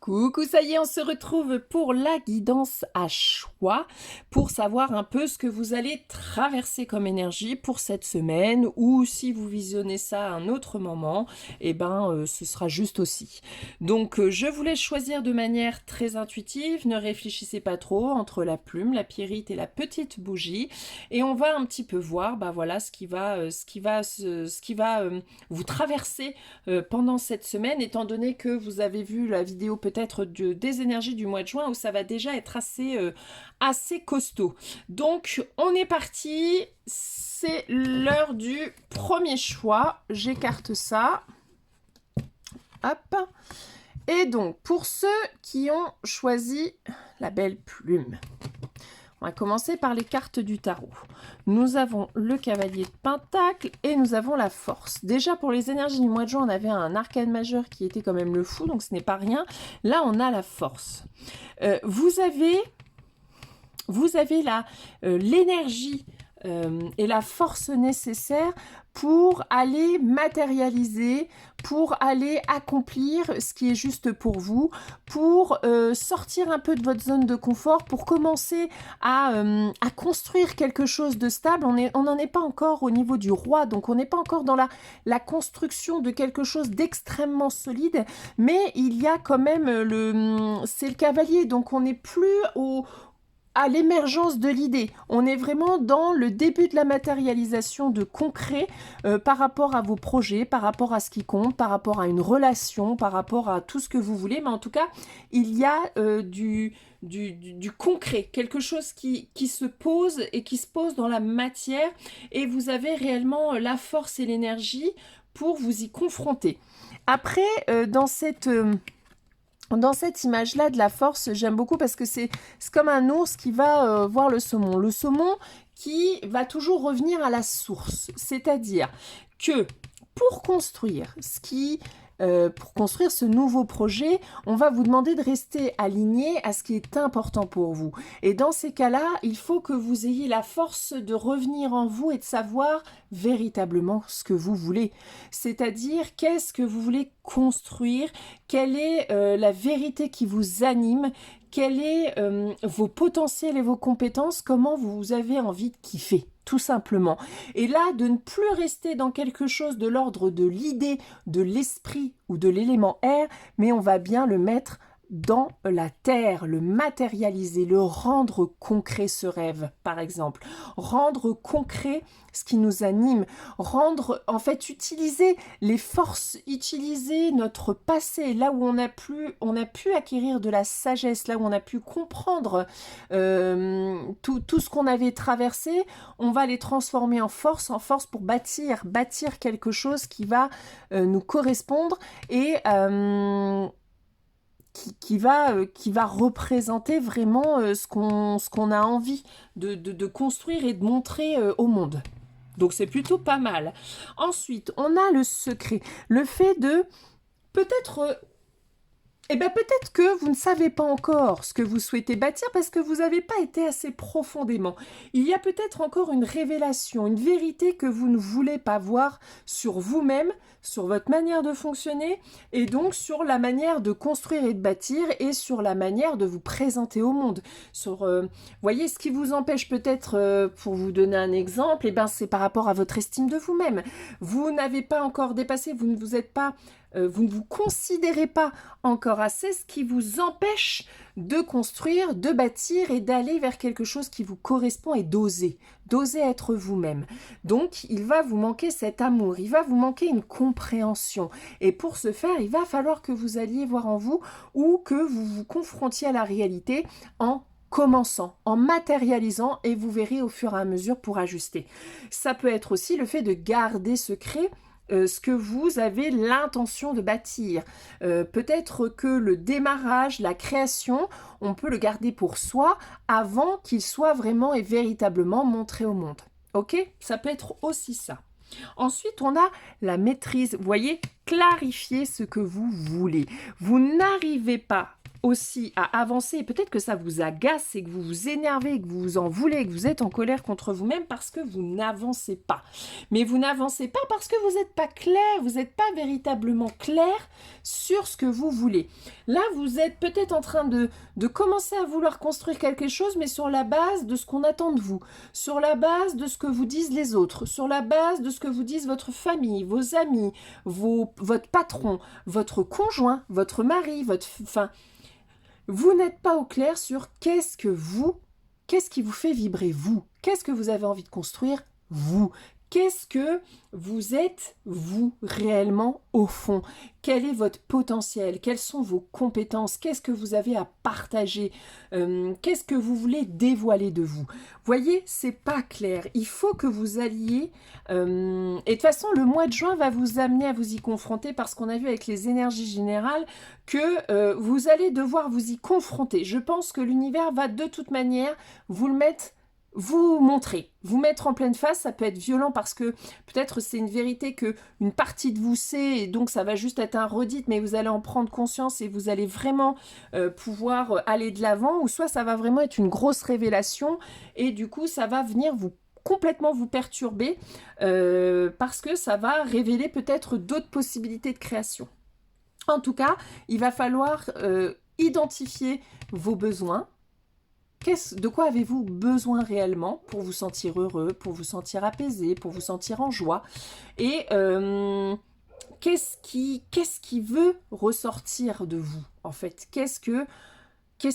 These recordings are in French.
Coucou, ça y est, on se retrouve pour la guidance à choix, pour savoir un peu ce que vous allez traverser comme énergie pour cette semaine, ou si vous visionnez ça à un autre moment, ce sera juste aussi. Donc, je vous laisse choisir de manière très intuitive, ne réfléchissez pas trop entre la plume, la pierrite et la petite bougie, et on va un petit peu voir, ce qui va vous traverser pendant cette semaine, étant donné que vous avez vu la vidéo peut-être des énergies du mois de juin où ça va déjà être assez costaud. Donc on est parti, c'est l'heure du premier choix. J'écarte ça. Hop. Et donc pour ceux qui ont choisi la belle plume, on va commencer par les cartes du tarot. Nous avons le cavalier de pentacle et nous avons la force. Déjà pour les énergies du mois de juin, on avait un arcane majeur qui était quand même le fou, donc ce n'est pas rien. Là, on a la force. Vous avez l'énergie et la force nécessaire pour aller matérialiser, pour aller accomplir ce qui est juste pour vous, pour sortir un peu de votre zone de confort, pour commencer à construire quelque chose de stable. On n'en est pas encore au niveau du roi, donc on n'est pas encore dans la construction de quelque chose d'extrêmement solide, mais il y a quand même c'est le cavalier, donc on n'est plus à l'émergence de l'idée. On est vraiment dans le début de la matérialisation de concret par rapport à vos projets, par rapport à ce qui compte, par rapport à une relation, par rapport à tout ce que vous voulez. Mais en tout cas, il y a du concret, quelque chose qui se pose et qui se pose dans la matière. Et vous avez réellement la force et l'énergie pour vous y confronter. Après, dans cette image-là de la force, j'aime beaucoup parce que c'est comme un ours qui va voir le saumon. Le saumon qui va toujours revenir à la source. C'est-à-dire que pour construire ce nouveau projet, on va vous demander de rester aligné à ce qui est important pour vous. Et dans ces cas-là, il faut que vous ayez la force de revenir en vous et de savoir véritablement ce que vous voulez. C'est-à-dire, qu'est-ce que vous voulez construire? Quelle est la vérité qui vous anime? Quels sont vos potentiels et vos compétences? Comment vous avez envie de kiffer? Tout simplement. Et là, de ne plus rester dans quelque chose de l'ordre de l'idée, de l'esprit ou de l'élément air, mais on va bien le mettre dans la terre, le matérialiser, le rendre concret, ce rêve, par exemple. Rendre concret ce qui nous anime, utiliser les forces, utiliser notre passé, là où on a pu acquérir de la sagesse, là où on a pu comprendre tout ce qu'on avait traversé, on va les transformer en force pour bâtir quelque chose qui va nous correspondre et qui va représenter vraiment ce qu'on a envie de construire et de montrer au monde. Donc c'est plutôt pas mal. Ensuite, on a le secret, le fait de peut-être que vous ne savez pas encore ce que vous souhaitez bâtir parce que vous n'avez pas été assez profondément. Il y a peut-être encore une révélation, une vérité que vous ne voulez pas voir sur vous-même, sur votre manière de fonctionner et donc sur la manière de construire et de bâtir et sur la manière de vous présenter au monde. Voyez, ce qui vous empêche peut-être, pour vous donner un exemple, c'est par rapport à votre estime de vous-même. Vous n'avez pas encore dépassé, vous ne vous considérez pas encore assez, ce qui vous empêche de construire, de bâtir et d'aller vers quelque chose qui vous correspond et d'oser être vous-même. Donc, il va vous manquer cet amour, il va vous manquer une compréhension. Et pour ce faire, il va falloir que vous alliez voir en vous ou que vous vous confrontiez à la réalité en commençant, en matérialisant et vous verrez au fur et à mesure pour ajuster. Ça peut être aussi le fait de garder secret ce que vous avez l'intention de bâtir. Peut-être que le démarrage, la création, on peut le garder pour soi avant qu'il soit vraiment et véritablement montré au monde. Ok? Ça peut être aussi ça. Ensuite, on a la maîtrise. Vous voyez, clarifier ce que vous voulez. Vous n'arrivez pas aussi à avancer, et peut-être que ça vous agace et que vous vous énervez, que vous vous en voulez, que vous êtes en colère contre vous-même parce que vous n'avancez pas. Mais vous n'avancez pas parce que vous n'êtes pas clair, vous n'êtes pas véritablement clair sur ce que vous voulez. Là, vous êtes peut-être en train de commencer à vouloir construire quelque chose, mais sur la base de ce qu'on attend de vous, sur la base de ce que vous disent les autres, sur la base de ce que vous disent votre famille, vos amis, votre patron, votre conjoint, votre mari, enfin, vous n'êtes pas au clair sur qu'est-ce qui vous fait vibrer vous, qu'est-ce que vous avez envie de construire vous, qu'est-ce que vous êtes vous réellement au fond, quel est votre potentiel, quelles sont vos compétences, qu'est-ce que vous avez à partager, qu'est-ce que vous voulez dévoiler de vous. Voyez, c'est pas clair, il faut que vous alliez, et de toute façon le mois de juin va vous amener à vous y confronter parce qu'on a vu avec les énergies générales que vous allez devoir vous y confronter. Je pense que l'univers va de toute manière vous le mettre, vous montrer, vous mettre en pleine face. Ça peut être violent parce que peut-être c'est une vérité que une partie de vous sait et donc ça va juste être un redit, mais vous allez en prendre conscience et vous allez vraiment pouvoir aller de l'avant, ou soit ça va vraiment être une grosse révélation et du coup ça va venir complètement vous perturber parce que ça va révéler peut-être d'autres possibilités de création. En tout cas, il va falloir identifier vos besoins. De quoi avez-vous besoin réellement pour vous sentir heureux, pour vous sentir apaisé, pour vous sentir en joie? Et qu'est-ce qui veut ressortir de vous, en fait? Qu'est-ce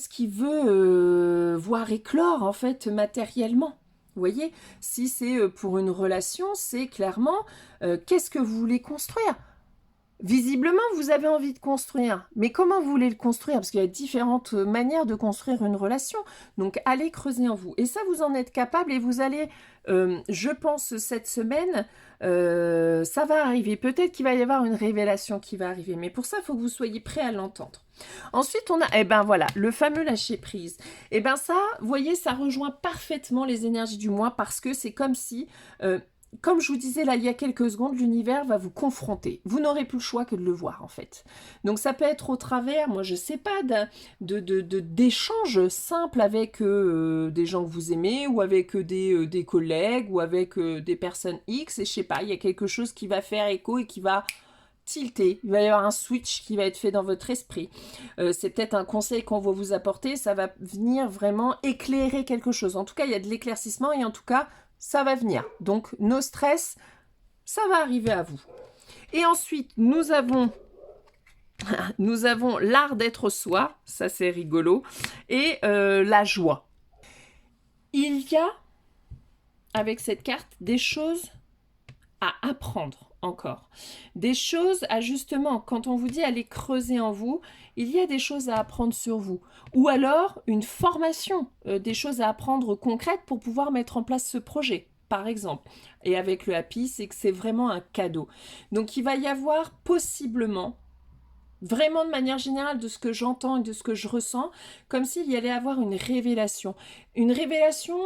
qui veut voir éclore, en fait, matériellement? Vous voyez, si c'est pour une relation, c'est clairement qu'est-ce que vous voulez construire? Visiblement, vous avez envie de construire, mais comment vous voulez le construire? Parce qu'il y a différentes manières de construire une relation. Donc, allez creuser en vous. Et ça, vous en êtes capable et vous allez, je pense, cette semaine, ça va arriver. Peut-être qu'il va y avoir une révélation qui va arriver, mais pour ça, il faut que vous soyez prêt à l'entendre. Ensuite, on a, eh ben voilà, le fameux lâcher prise. Eh ben ça, vous voyez, ça rejoint parfaitement les énergies du mois parce que c'est comme si... comme je vous disais là il y a quelques secondes, l'univers va vous confronter. Vous n'aurez plus le choix que de le voir en fait. Donc ça peut être au travers, moi je sais pas, d'échanges simples avec des gens que vous aimez ou avec des collègues ou avec des personnes X, et je sais pas, il y a quelque chose qui va faire écho et qui va tilter. Il va y avoir un switch qui va être fait dans votre esprit. C'est peut-être un conseil qu'on va vous apporter, ça va venir vraiment éclairer quelque chose. En tout cas, il y a de l'éclaircissement et en tout cas, ça va venir. Donc, nos stress, ça va arriver à vous. Et ensuite, nous avons l'art d'être soi, ça c'est rigolo, et la joie. Il y a, avec cette carte, des choses à apprendre encore. Des choses à justement, quand on vous dit aller creuser en vous, il y a des choses à apprendre sur vous. Ou alors une formation, des choses à apprendre concrètes pour pouvoir mettre en place ce projet, par exemple. Et avec le Happy, c'est que c'est vraiment un cadeau. Donc il va y avoir possiblement, vraiment de manière générale de ce que j'entends et de ce que je ressens, comme s'il y allait avoir une révélation. Une révélation...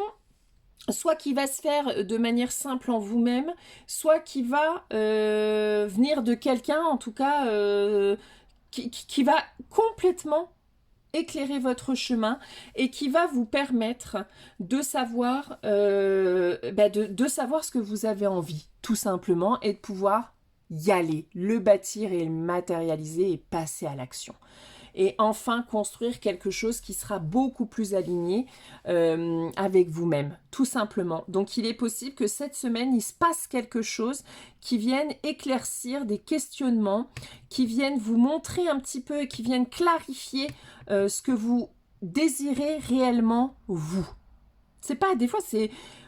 soit qui va se faire de manière simple en vous-même, soit qui va venir de quelqu'un, en tout cas, qui va complètement éclairer votre chemin et qui va vous permettre de savoir, de savoir ce que vous avez envie, tout simplement, et de pouvoir y aller, le bâtir et le matérialiser et passer à l'action. Et enfin construire quelque chose qui sera beaucoup plus aligné avec vous-même, tout simplement. Donc il est possible que cette semaine, il se passe quelque chose qui vienne éclaircir des questionnements, qui viennent vous montrer un petit peu et qui viennent clarifier ce que vous désirez réellement vous. C'est pas, des fois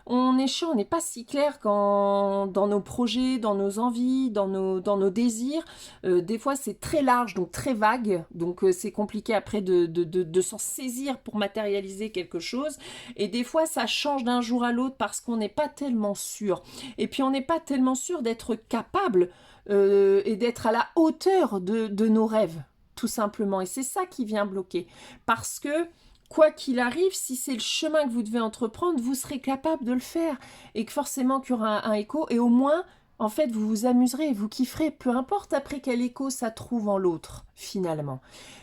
on est chiant, on n'est pas si clair dans nos projets, dans nos envies, dans nos désirs. Des fois c'est très large, donc très vague, donc c'est compliqué après de s'en saisir pour matérialiser quelque chose. Et des fois ça change d'un jour à l'autre parce qu'on n'est pas tellement sûr. Et puis on n'est pas tellement sûr d'être capable et d'être à la hauteur de nos rêves, tout simplement. Et c'est ça qui vient bloquer. Parce que quoi qu'il arrive, si c'est le chemin que vous devez entreprendre, vous serez capable de le faire. Et que forcément qu'il y aura un écho. Et au moins, En fait, vous vous amuserez, vous kifferez, peu importe après quel écho ça trouve en l'autre, finalement.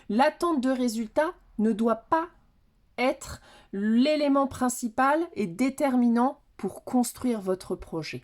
L'attente de résultats ne doit pas être l'élément principal et déterminant pour construire votre projet.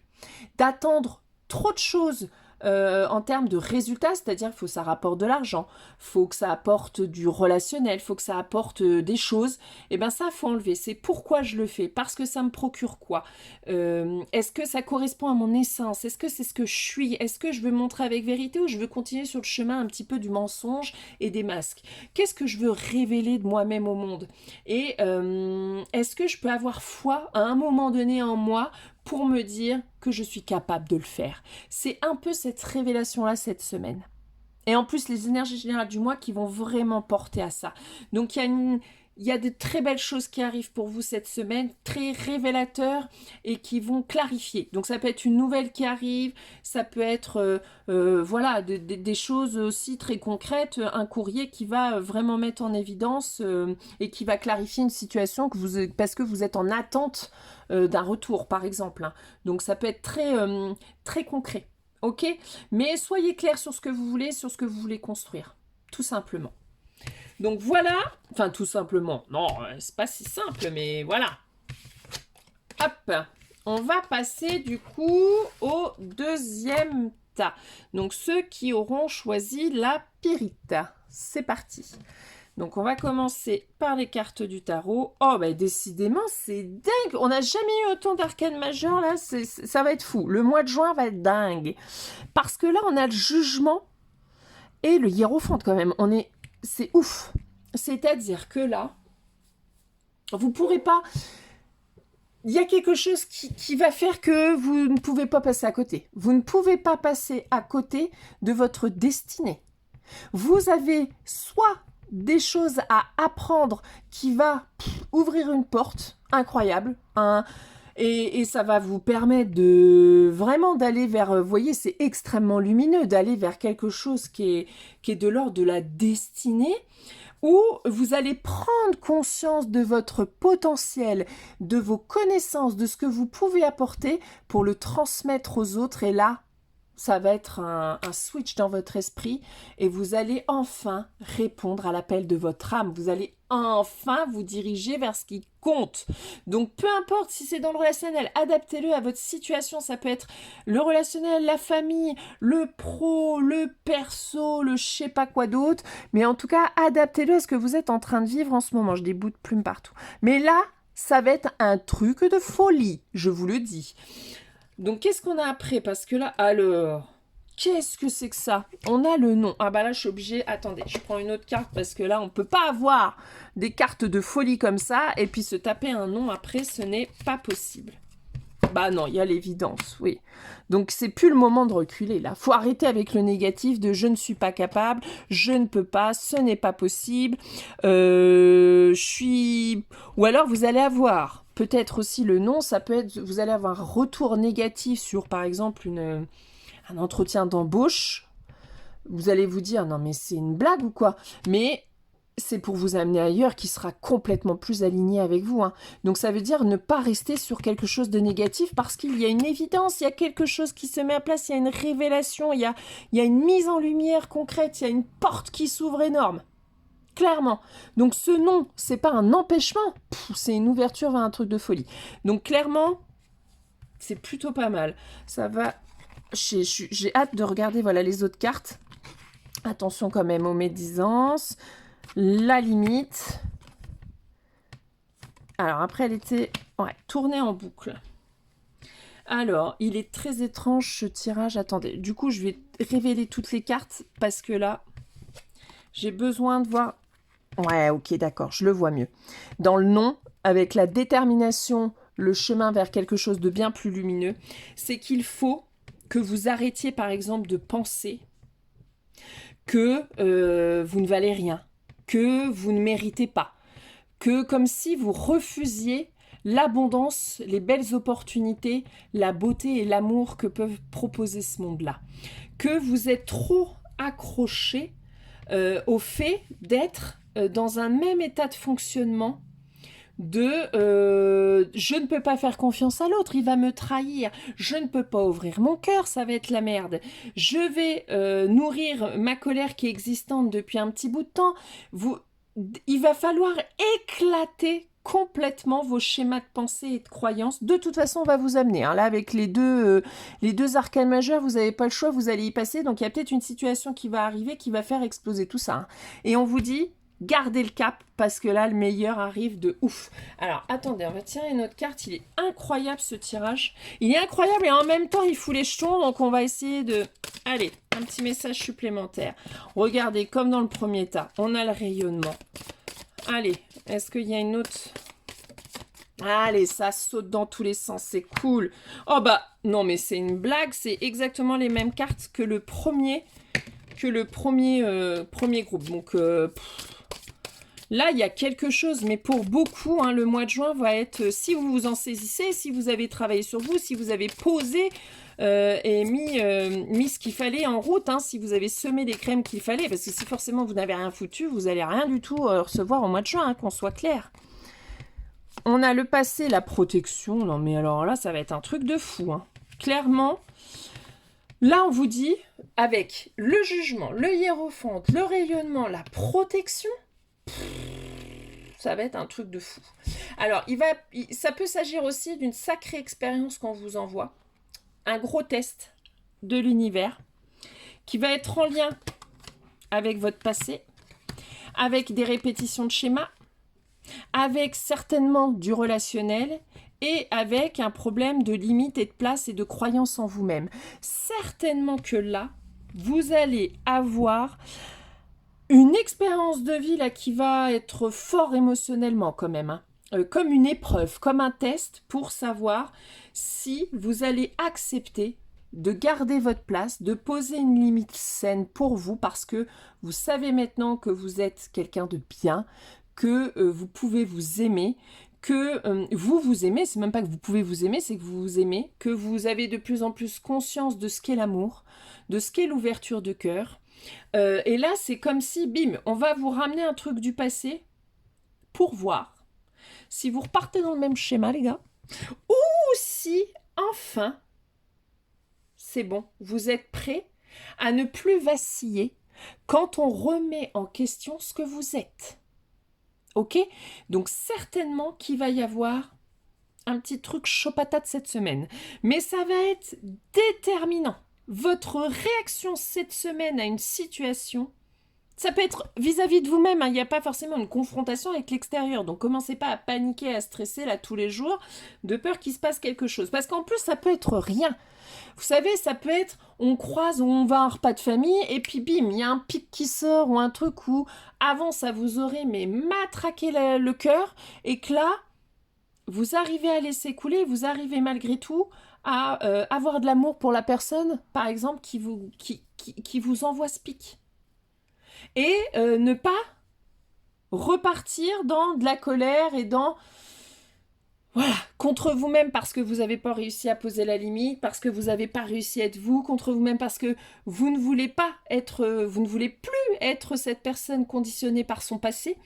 D'attendre trop de choses en termes de résultats, c'est-à-dire qu'il faut que ça rapporte de l'argent, faut que ça apporte du relationnel, faut que ça apporte des choses, et bien ça faut enlever. C'est pourquoi je le fais, parce que ça me procure quoi, est-ce que ça correspond à mon essence, est-ce que c'est ce que je suis, est-ce que je veux montrer avec vérité ou je veux continuer sur le chemin un petit peu du mensonge et des masques, qu'est-ce que je veux révéler de moi-même au monde, et est-ce que je peux avoir foi à un moment donné en moi pour me dire que je suis capable de le faire. C'est un peu cette révélation-là cette semaine. Et en plus, les énergies générales du mois qui vont vraiment porter à ça. Donc, il y a de très belles choses qui arrivent pour vous cette semaine, très révélateurs et qui vont clarifier. Donc, ça peut être une nouvelle qui arrive, ça peut être voilà, des choses aussi très concrètes, un courrier qui va vraiment mettre en évidence et qui va clarifier une situation parce que vous êtes en attente d'un retour, par exemple. Hein. Donc, ça peut être très concret. Ok, mais soyez clair sur ce que vous voulez, sur ce que vous voulez construire, tout simplement. Donc voilà, enfin tout simplement, non, c'est pas si simple, mais voilà. Hop, on va passer du coup au deuxième tas. Donc ceux qui auront choisi la pyrite. C'est parti. Donc, on va commencer par les cartes du tarot. Oh, bah décidément, c'est dingue. On n'a jamais eu autant d'arcanes majeures, là. Ça va être fou. Le mois de juin va être dingue. Parce que là, on a le jugement et le hiérophante, quand même. C'est ouf. C'est-à-dire que là, vous ne pourrez pas... Il y a quelque chose qui va faire que vous ne pouvez pas passer à côté. Vous ne pouvez pas passer à côté de votre destinée. Vous avez soit des choses à apprendre qui va ouvrir une porte incroyable, et ça va vous permettre de vraiment d'aller vers, vous voyez, c'est extrêmement lumineux, d'aller vers quelque chose qui est de l'ordre de la destinée, où vous allez prendre conscience de votre potentiel, de vos connaissances, de ce que vous pouvez apporter pour le transmettre aux autres, et là, ça va être un switch dans votre esprit et vous allez enfin répondre à l'appel de votre âme. Vous allez enfin vous diriger vers ce qui compte. Donc, peu importe si c'est dans le relationnel, adaptez-le à votre situation. Ça peut être le relationnel, la famille, le pro, le perso, le je sais pas quoi d'autre. Mais en tout cas, adaptez-le à ce que vous êtes en train de vivre en ce moment. J'ai des bouts de plumes partout. Mais là, ça va être un truc de folie, je vous le dis. Donc, qu'est-ce qu'on a après? Parce que là, alors, qu'est-ce que c'est que ça? On a le nom. Ah bah là, je suis obligée... Attendez, je prends une autre carte parce que là, on ne peut pas avoir des cartes de folie comme ça et puis se taper un nom après, ce n'est pas possible. Bah non, il y a l'évidence, oui. Donc, c'est plus le moment de reculer, là. Faut arrêter avec le négatif de « je ne suis pas capable »,« je ne peux pas »,« ce n'est pas possible »,« je suis... » Ou alors, vous allez avoir... Peut-être aussi le nom, ça peut être, vous allez avoir un retour négatif sur, par exemple, un entretien d'embauche. Vous allez vous dire, non mais c'est une blague ou quoi? Mais c'est pour vous amener ailleurs qui sera complètement plus aligné avec vous. Hein. Donc ça veut dire ne pas rester sur quelque chose de négatif parce qu'il y a une évidence, il y a quelque chose qui se met à place, il y a une révélation, il y a une mise en lumière concrète, il y a une porte qui s'ouvre énorme. Clairement. Donc ce non, c'est pas un empêchement, c'est une ouverture vers un truc de folie. Donc clairement, c'est plutôt pas mal. Ça va... J'ai hâte de regarder voilà, les autres cartes. Attention quand même aux médisances. La limite. Alors après, elle était tournée en boucle. Alors, il est très étrange ce tirage. Attendez, du coup, je vais révéler toutes les cartes parce que là, j'ai besoin de voir... Ouais, ok, d'accord, je le vois mieux. Dans le nom, avec la détermination, le chemin vers quelque chose de bien plus lumineux, c'est qu'il faut que vous arrêtiez, par exemple, de penser que vous ne valez rien, que vous ne méritez pas, que comme si vous refusiez l'abondance, les belles opportunités, la beauté et l'amour que peuvent proposer ce monde-là. Que vous êtes trop accroché au fait d'être dans un même état de fonctionnement je ne peux pas faire confiance à l'autre, il va me trahir, je ne peux pas ouvrir mon cœur, ça va être la merde, je vais nourrir ma colère qui est existante depuis un petit bout de temps, il va falloir éclater complètement vos schémas de pensée et de croyances. De toute façon, on va vous amener. Hein. Là, avec les deux arcanes majeures, vous n'avez pas le choix, vous allez y passer. Donc, il y a peut-être une situation qui va arriver qui va faire exploser tout ça. Hein. Et on vous dit, gardez le cap, parce que là, le meilleur arrive de ouf. Alors, attendez, on va tirer une autre carte. Il est incroyable, ce tirage. Il est incroyable et en même temps, il fout les jetons. Donc, on va essayer de... Allez, un petit message supplémentaire. Regardez, comme dans le premier tas, on a le rayonnement. Allez, est-ce qu'il y a une autre... Allez, ça saute dans tous les sens, c'est cool. Oh bah, non mais c'est une blague, c'est exactement les mêmes cartes que le premier groupe. Donc là, il y a quelque chose, mais pour beaucoup, hein, le mois de juin va être, si vous vous en saisissez, si vous avez travaillé sur vous, si vous avez posé et mis ce qu'il fallait en route, hein, si vous avez semé les crèmes qu'il fallait, parce que si forcément vous n'avez rien foutu, vous n'allez rien du tout recevoir au mois de juin, hein, qu'on soit clair. On a le passé, la protection, non mais alors là, ça va être un truc de fou, hein. Clairement, là on vous dit, avec le jugement, le hiérophante, le rayonnement, la protection, ça va être un truc de fou. Alors, ça peut s'agir aussi d'une sacrée expérience qu'on vous envoie, un gros test de l'univers, qui va être en lien avec votre passé, avec des répétitions de schémas, avec certainement du relationnel et avec un problème de limite et de place et de croyance en vous-même. Certainement que là, vous allez avoir une expérience de vie là qui va être fort émotionnellement quand même, hein. Comme une épreuve, comme un test pour savoir si vous allez accepter de garder votre place, de poser une limite saine pour vous parce que vous savez maintenant que vous êtes quelqu'un de bien, que vous pouvez vous aimer, que vous vous aimez, c'est même pas que vous pouvez vous aimer, c'est que vous vous aimez, que vous avez de plus en plus conscience de ce qu'est l'amour, de ce qu'est l'ouverture de cœur. Et là, c'est comme si, bim, on va vous ramener un truc du passé pour voir si vous repartez dans le même schéma, les gars, ou si, enfin, c'est bon, vous êtes prêts à ne plus vaciller quand on remet en question ce que vous êtes. Ok? Donc certainement qu'il va y avoir un petit truc chaud patate cette semaine. Mais ça va être déterminant. Votre réaction cette semaine à une situation, ça peut être vis-à-vis de vous-même. Il n'y a pas forcément une confrontation avec l'extérieur. Donc commencez pas à paniquer, à stresser là tous les jours, de peur qu'il se passe quelque chose. Parce qu'en plus, ça peut être rien. Vous savez, ça peut être, on croise, on va à un repas de famille, et puis bim, il y a un pic qui sort, ou un truc où, avant, ça vous aurait matraqué le cœur, et que là, vous arrivez à laisser couler, vous arrivez malgré tout à avoir de l'amour pour la personne, par exemple, qui vous envoie ce pic. Et ne pas repartir dans de la colère et dans... Voilà, contre vous-même parce que vous n'avez pas réussi à poser la limite, parce que vous n'avez pas réussi à être vous, contre vous-même parce que vous ne voulez plus être cette personne conditionnée par son passé.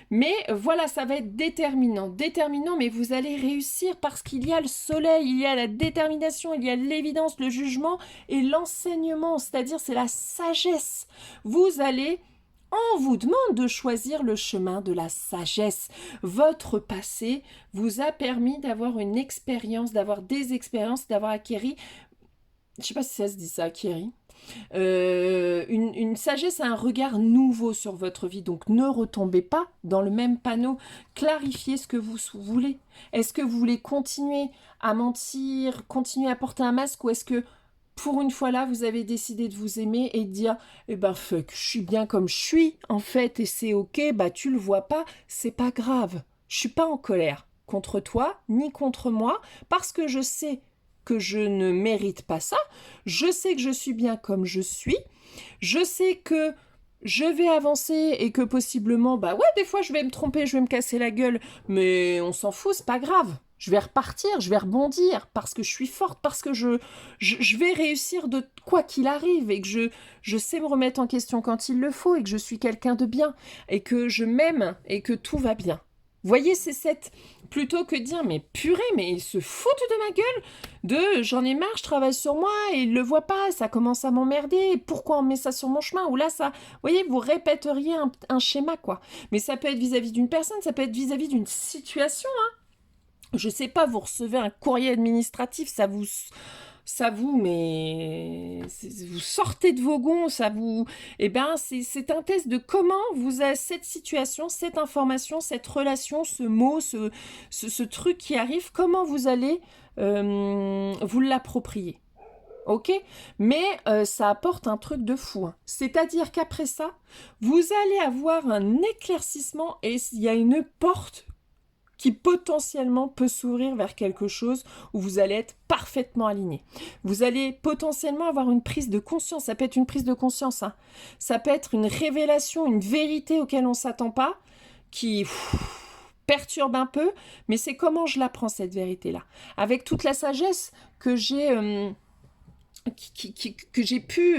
Mais voilà, ça va être déterminant, mais vous allez réussir parce qu'il y a le soleil, il y a la détermination, il y a l'évidence, le jugement et l'enseignement, c'est-à-dire c'est la sagesse. On vous demande de choisir le chemin de la sagesse. Votre passé vous a permis d'avoir une expérience, d'avoir des expériences, d'avoir acquéri, je ne sais pas si ça se dit ça, acquéri, une sagesse, un regard nouveau sur votre vie. Donc ne retombez pas dans le même panneau. Clarifiez ce que vous voulez. Est-ce que vous voulez continuer à mentir, continuer à porter un masque, ou est-ce que pour une fois là, vous avez décidé de vous aimer et de dire « Eh ben fuck, je suis bien comme je suis, en fait, et c'est ok, bah tu le vois pas, c'est pas grave. Je suis pas en colère contre toi, ni contre moi, parce que je sais que je ne mérite pas ça, je sais que je suis bien comme je suis, je sais que je vais avancer et que possiblement, bah ouais, des fois je vais me tromper, je vais me casser la gueule, mais on s'en fout, c'est pas grave. Je vais repartir, je vais rebondir, parce que je suis forte, parce que je vais réussir de quoi qu'il arrive, et que je sais me remettre en question quand il le faut, et que je suis quelqu'un de bien, et que je m'aime, et que tout va bien. Voyez, c'est cette... Plutôt que de dire, mais purée, mais ils se foutent de ma gueule, de j'en ai marre, je travaille sur moi et ils le voient pas, ça commence à m'emmerder, pourquoi on met ça sur mon chemin? Ou là, ça... Vous voyez, vous répéteriez un schéma, quoi. Mais ça peut être vis-à-vis d'une personne, ça peut être vis-à-vis d'une situation. Je sais pas, vous recevez un courrier administratif, mais vous sortez de vos gonds, ça vous, eh ben, c'est un test de comment vous avez cette situation, cette information, cette relation, ce mot, ce truc qui arrive, comment vous allez vous l'approprier. Ok? Mais ça apporte un truc de fou, hein. C'est-à-dire qu'après ça, vous allez avoir un éclaircissement et il y a une porte qui potentiellement peut s'ouvrir vers quelque chose où vous allez être parfaitement aligné. Vous allez potentiellement avoir une prise de conscience. Ça peut être une prise de conscience, hein. Ça peut être une révélation, une vérité auquel on ne s'attend pas, qui perturbe un peu, mais c'est comment je la prends, cette vérité-là. Avec toute la sagesse que j'ai... que j'ai pu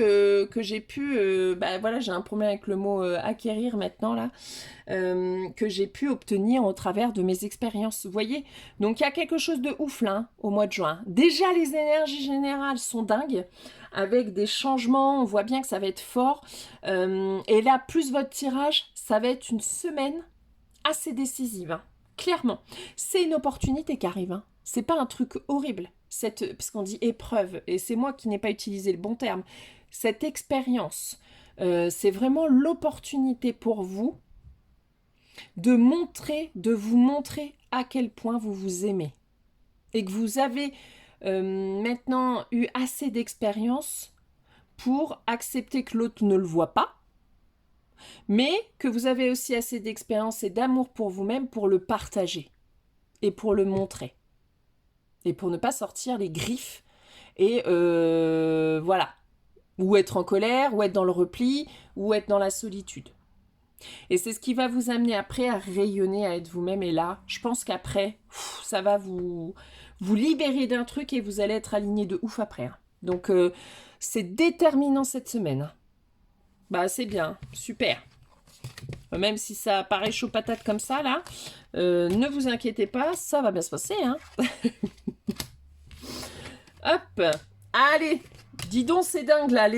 bah voilà, j'ai un problème avec le mot acquérir maintenant là, que j'ai pu obtenir au travers de mes expériences, vous voyez. Donc il y a quelque chose de ouf là, hein, au mois de juin. Déjà les énergies générales sont dingues, avec des changements, on voit bien que ça va être fort, et là plus votre tirage, ça va être une semaine assez décisive, hein. Clairement, c'est une opportunité qui arrive, hein. C'est pas un truc horrible, parce qu'on dit épreuve, et c'est moi qui n'ai pas utilisé le bon terme, cette expérience, c'est vraiment l'opportunité pour vous de vous montrer à quel point vous vous aimez, et que vous avez maintenant eu assez d'expérience pour accepter que l'autre ne le voit pas, mais que vous avez aussi assez d'expérience et d'amour pour vous-même pour le partager et pour le montrer. Et pour ne pas sortir les griffes et voilà. Ou être en colère, ou être dans le repli, ou être dans la solitude. Et c'est ce qui va vous amener après à rayonner, à être vous-même. Et là, je pense qu'après, ça va vous libérer d'un truc et vous allez être aligné de ouf après, hein. Donc, c'est déterminant cette semaine, hein. Bah, c'est bien, super. Même si ça paraît chaud patate comme ça, là, ne vous inquiétez pas, ça va bien se passer, hein. Hop, allez, dis donc, c'est dingue, là,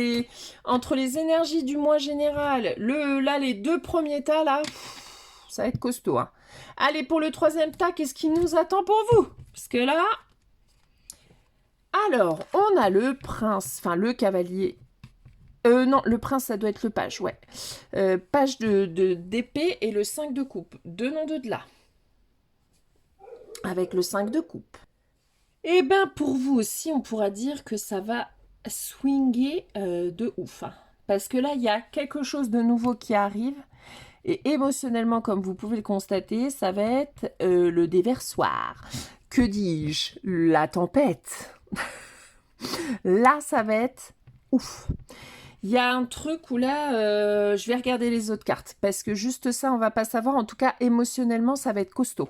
entre les énergies du mois général, là, les 2 premiers tas, là, ça va être costaud, hein. Allez, pour le 3e tas, qu'est-ce qui nous attend pour vous? Parce que là, alors, on a le prince, enfin, le cavalier. Non, le prince, ça doit être le page, ouais. Page d'épée et le 5 de coupe. 2 noms de là. Avec le 5 de coupe. Eh ben, pour vous aussi, on pourra dire que ça va swinger de ouf, hein. Parce que là, il y a quelque chose de nouveau qui arrive. Et émotionnellement, comme vous pouvez le constater, ça va être le déversoir. Que dis-je? La tempête. Là, ça va être ouf. Il y a un truc où là, je vais regarder les autres cartes. Parce que juste ça, on va pas savoir. En tout cas, émotionnellement, ça va être costaud.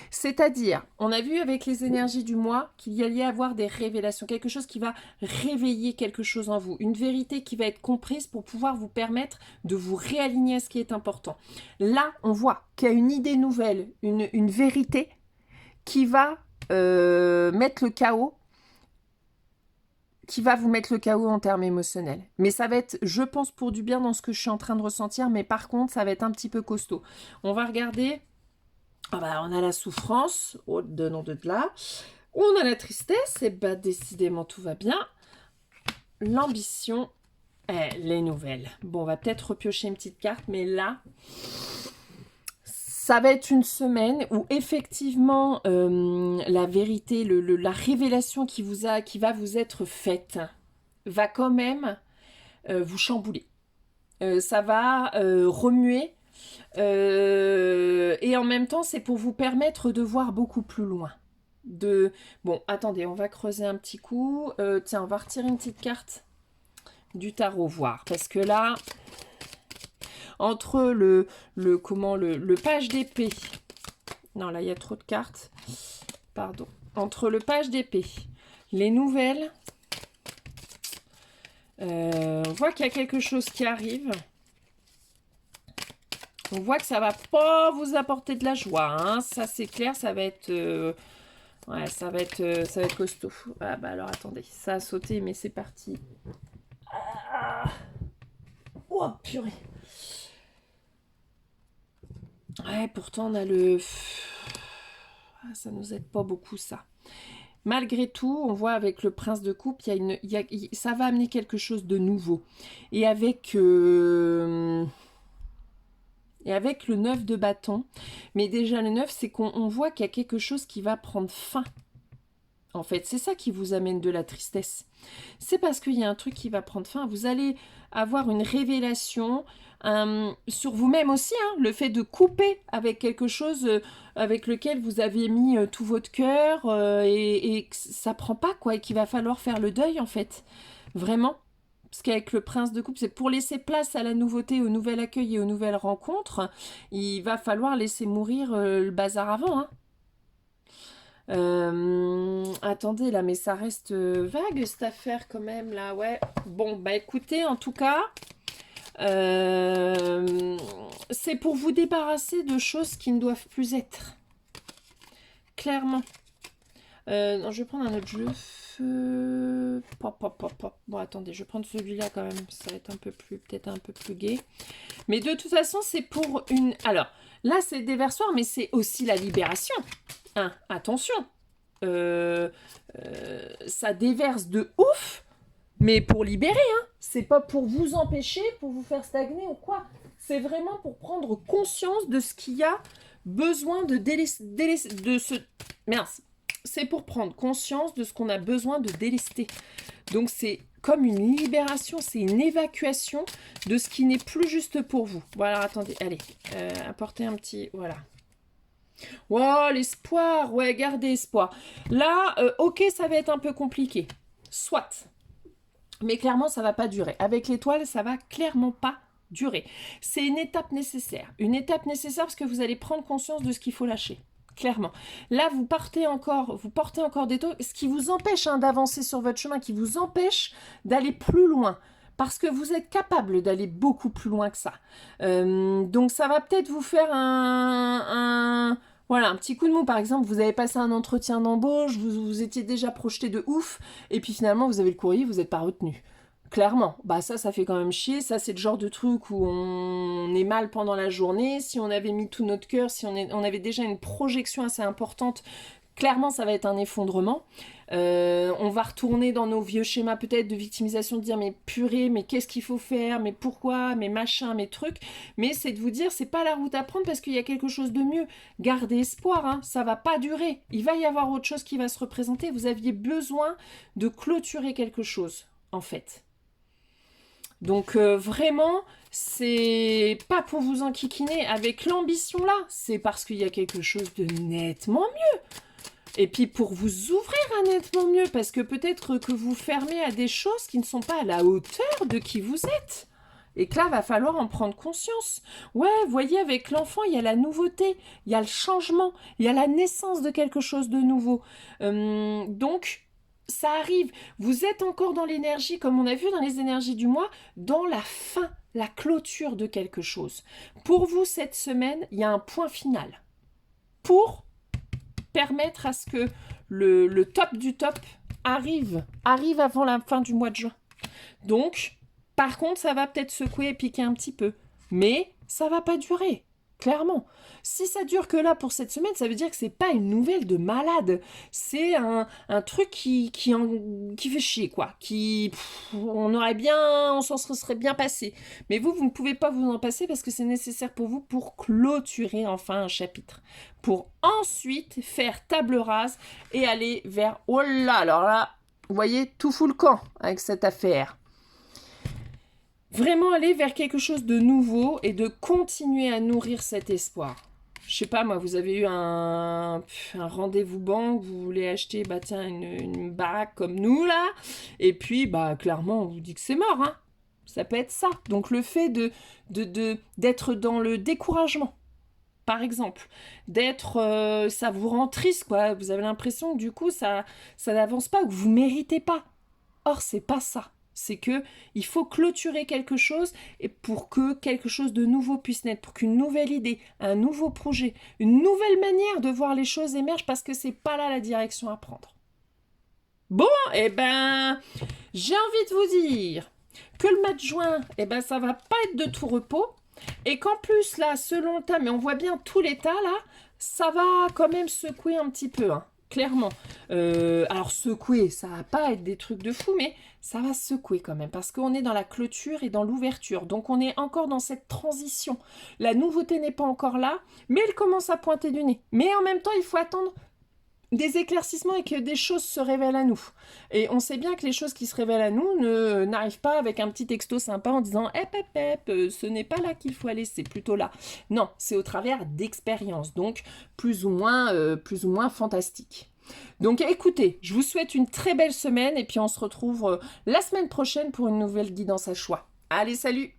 C'est-à-dire, on a vu avec les énergies du mois qu'il y allait avoir des révélations, quelque chose qui va réveiller quelque chose en vous, une vérité qui va être comprise pour pouvoir vous permettre de vous réaligner à ce qui est important. Là, on voit qu'il y a une idée nouvelle, une vérité qui va mettre le chaos, qui va vous mettre le chaos en termes émotionnels. Mais ça va être, je pense, pour du bien dans ce que je suis en train de ressentir, mais par contre, ça va être un petit peu costaud. On va regarder... Ah bah, on a la souffrance, de nom de là. On a la tristesse, et bah décidément tout va bien. L'ambition, les nouvelles. Bon, on va peut-être repiocher une petite carte, mais là, ça va être une semaine où effectivement la vérité, la révélation qui va vous être faite va quand même vous chambouler. Ça va remuer. Et en même temps, c'est pour vous permettre de voir beaucoup plus loin. Bon, attendez, on va creuser un petit coup. Tiens, on va retirer une petite carte du tarot, voir. Parce que là, entre le page d'épée... Non, là, il y a trop de cartes. Pardon. Entre le page d'épée, les nouvelles... on voit qu'il y a quelque chose qui arrive. On voit que ça va pas vous apporter de la joie, hein. Ça c'est clair, ça va être... ouais, ça va être costaud. Ah bah alors attendez, ça a sauté, mais c'est parti. Ah. Oh purée. Ouais, pourtant on a le... Ah, ça nous aide pas beaucoup ça. Malgré tout, on voit avec le prince de coupe, ça va amener quelque chose de nouveau. Et avec le 9 de bâton, mais déjà le 9, c'est qu'on voit qu'il y a quelque chose qui va prendre fin. En fait, c'est ça qui vous amène de la tristesse. C'est parce qu'il y a un truc qui va prendre fin. Vous allez avoir une révélation sur vous-même aussi. Hein, le fait de couper avec quelque chose avec lequel vous avez mis tout votre cœur et que ça prend pas, quoi. Et qu'il va falloir faire le deuil, en fait. Vraiment. Parce qu'avec le prince de coupe, c'est pour laisser place à la nouveauté, au nouvel accueil et aux nouvelles rencontres. Il va falloir laisser mourir le bazar avant, hein. Attendez là, mais ça reste vague cette affaire quand même là, ouais. Bon, bah écoutez, en tout cas, c'est pour vous débarrasser de choses qui ne doivent plus être. Clairement. Non, je vais prendre un autre jeu. Pop, pop, pop, pop. Bon, attendez, je vais prendre celui-là quand même. Ça va être un peu plus, peut-être un peu plus gai. Mais de toute façon, c'est pour une... Alors, là, c'est le déversoir, mais c'est aussi la libération. Hein, attention. Ça déverse de ouf, mais pour libérer, hein. C'est pas pour vous empêcher, pour vous faire stagner ou quoi. C'est vraiment pour prendre conscience de ce qu'il y a besoin de Mince. C'est pour prendre conscience de ce qu'on a besoin de délester. Donc c'est comme une libération, c'est une évacuation de ce qui n'est plus juste pour vous. Voilà, attendez, allez, apportez un petit... Voilà. Oh, l'espoir, ouais, gardez espoir. Là, ok, ça va être un peu compliqué. Soit. Mais clairement, ça va pas durer. Avec l'étoile, ça va clairement pas durer. C'est une étape nécessaire. Une étape nécessaire parce que vous allez prendre conscience de ce qu'il faut lâcher. Clairement. Là, vous portez encore des taux, ce qui vous empêche d'avancer sur votre chemin, qui vous empêche d'aller plus loin. Parce que vous êtes capable d'aller beaucoup plus loin que ça. Donc, ça va peut-être vous faire voilà, un petit coup de mou. Par exemple, vous avez passé un entretien d'embauche, vous étiez déjà projeté de ouf, et puis finalement, vous avez le courrier, vous n'êtes pas retenu. Clairement, bah ça fait quand même chier. Ça, c'est le genre de truc où on est mal pendant la journée. Si on avait mis tout notre cœur, si on avait déjà une projection assez importante, clairement, ça va être un effondrement. On va retourner dans nos vieux schémas peut-être de victimisation, de dire mais purée, mais qu'est-ce qu'il faut faire, mais pourquoi, mais machin, mes trucs. Mais c'est de vous dire, c'est pas la route à prendre parce qu'il y a quelque chose de mieux. Gardez espoir, hein, ça va pas durer. Il va y avoir autre chose qui va se représenter. Vous aviez besoin de clôturer quelque chose, en fait. Donc vraiment, c'est pas pour vous enquiquiner avec l'ambition là, c'est parce qu'il y a quelque chose de nettement mieux. Et puis pour vous ouvrir à nettement mieux, parce que peut-être que vous fermez à des choses qui ne sont pas à la hauteur de qui vous êtes. Et que là, va falloir en prendre conscience. Ouais, vous voyez, avec l'enfant, il y a la nouveauté, il y a le changement, il y a la naissance de quelque chose de nouveau. Donc... ça arrive, vous êtes encore dans l'énergie, comme on a vu dans les énergies du mois, dans la fin, la clôture de quelque chose. Pour vous, cette semaine, il y a un point final. Pour permettre à ce que le top du top arrive avant la fin du mois de juin. Donc, par contre, ça va peut-être secouer et piquer un petit peu. Mais ça va pas durer. Clairement. Si ça dure que là pour cette semaine, ça veut dire que c'est pas une nouvelle de malade. C'est un truc qui fait chier, quoi. On s'en serait bien passé. Mais vous ne pouvez pas vous en passer parce que c'est nécessaire pour vous pour clôturer enfin un chapitre. Pour ensuite faire table rase et aller vers... Oh là, alors là, vous voyez, tout fout le camp avec cette affaire. Vraiment aller vers quelque chose de nouveau et de continuer à nourrir cet espoir. Je sais pas, moi, vous avez eu un rendez-vous banque, vous voulez acheter, bah tiens, une baraque comme nous, là, et puis, bah, clairement, on vous dit que c'est mort, hein. Ça peut être ça. Donc, le fait d'être dans le découragement, par exemple, ça vous rend triste, quoi. Vous avez l'impression que, du coup, ça n'avance pas, ou que vous méritez pas. Or, c'est pas ça. C'est que il faut clôturer quelque chose et pour que quelque chose de nouveau puisse naître, pour qu'une nouvelle idée, un nouveau projet, une nouvelle manière de voir les choses émerge parce que c'est pas là la direction à prendre. Bon, eh ben, j'ai envie de vous dire que le mois de juin, eh ben, ça va pas être de tout repos et qu'en plus, là, selon le tas, mais on voit bien tout l'état, là, ça va quand même secouer un petit peu, hein, clairement. Alors, secouer, ça va pas être des trucs de fou, mais ça va secouer quand même parce qu'on est dans la clôture et dans l'ouverture. Donc, on est encore dans cette transition. La nouveauté n'est pas encore là, mais elle commence à pointer du nez. Mais en même temps, il faut attendre des éclaircissements et que des choses se révèlent à nous. Et on sait bien que les choses qui se révèlent à nous n'arrivent pas avec un petit texto sympa en disant « ce n'est pas là qu'il faut aller, c'est plutôt là ». Non, c'est au travers d'expériences, donc plus ou moins fantastiques. Donc écoutez, je vous souhaite une très belle semaine et puis on se retrouve la semaine prochaine pour une nouvelle guidance à choix. Allez, salut!